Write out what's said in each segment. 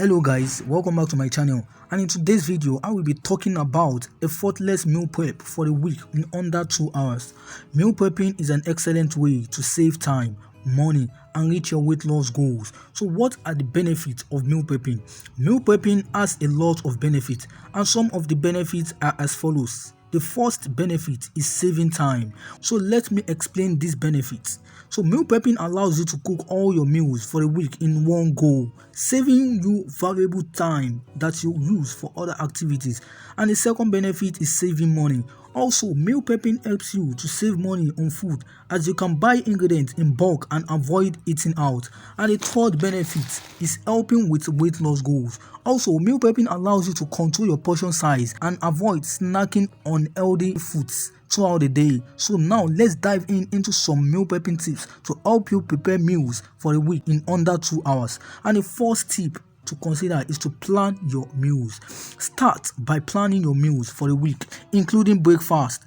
Hello guys, welcome back to my channel, and in today's video I will be talking about effortless meal prep for the week in under 2 hours. Meal prepping is an excellent way to save time, money and reach your weight loss goals. So what are the benefits of meal prepping? Meal prepping has a lot of benefits, and some of the benefits are as follows. The first benefit is saving time. So let me explain these benefits. So meal prepping allows you to cook all your meals for a week in one go, saving you valuable time that you use for other activities. And the second benefit is saving money. Also, meal prepping helps you to save money on food, as you can buy ingredients in bulk and avoid eating out. And the third benefit is helping with weight loss goals. Also, meal prepping allows you to control your portion size and avoid snacking on healthy foods throughout the day. So now let's dive into some meal prepping tips to help you prepare meals for a week in under 2 hours. And the first tip to consider is to plan your meals. Start by planning your meals for the week, including breakfast,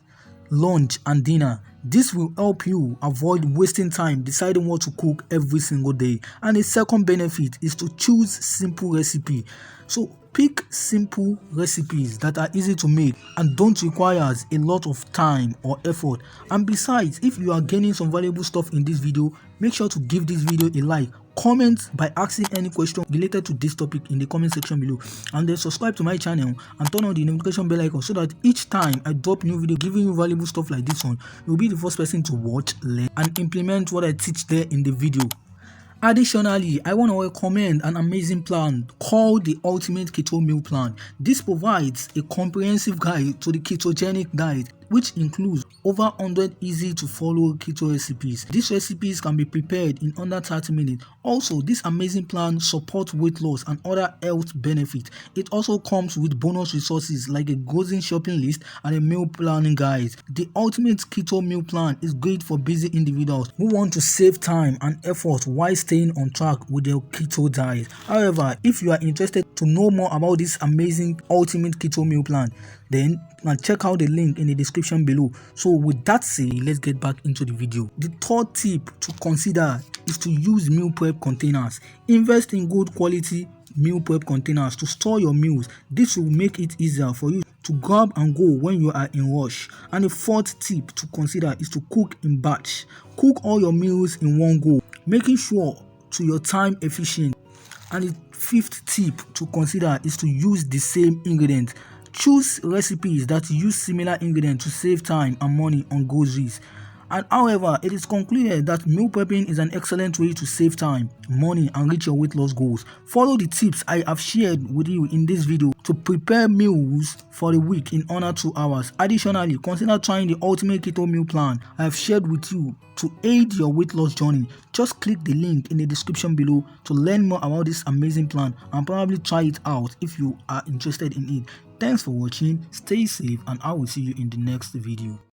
lunch and dinner. This will help you avoid wasting time deciding what to cook every single day. And the second benefit is to choose simple recipe. So pick simple recipes that are easy to make and don't require a lot of time or effort. And besides, if you are gaining some valuable stuff in this video, make sure to give this video a like. Comment by asking any question related to this topic in the comment section below, and then subscribe to my channel and turn on the notification bell icon so that each time I drop new video giving you valuable stuff like this one, you'll be the first person to watch, learn and implement what I teach there in the video. Additionally, I want to recommend an amazing plan called the Ultimate Keto Meal Plan. This provides a comprehensive guide to the ketogenic diet, which includes over 100 easy to follow keto recipes. These recipes can be prepared in under 30 minutes. Also, this amazing plan supports weight loss and other health benefits. It also comes with bonus resources like a grocery shopping list and a meal planning guide. The Ultimate Keto Meal Plan is great for busy individuals who want to save time and effort while staying on track with their keto diet. However, if you are interested to know more about this amazing Ultimate Keto Meal Plan, then check out the link in the description below. So with that said, let's get back into the video. The third tip to consider is to use meal prep containers. Invest in good quality meal prep containers to store your meals. This will make it easier for you to grab and go when you are in rush. And the fourth tip to consider is to cook in batch. Cook all your meals in one go, making sure to your time efficient. And the fifth tip to consider is to use the same ingredients. Choose recipes that use similar ingredients to save time and money on groceries. And however, it is concluded that meal prepping is an excellent way to save time, money and reach your weight loss goals. Follow the tips I have shared with you in this video to prepare meals for the week in under 2 hours. Additionally, consider trying the Ultimate Keto Meal Plan I have shared with you to aid your weight loss journey. Just click the link in the description below to learn more about this amazing plan and probably try it out if you are interested in it. Thanks for watching, stay safe, and I will see you in the next video.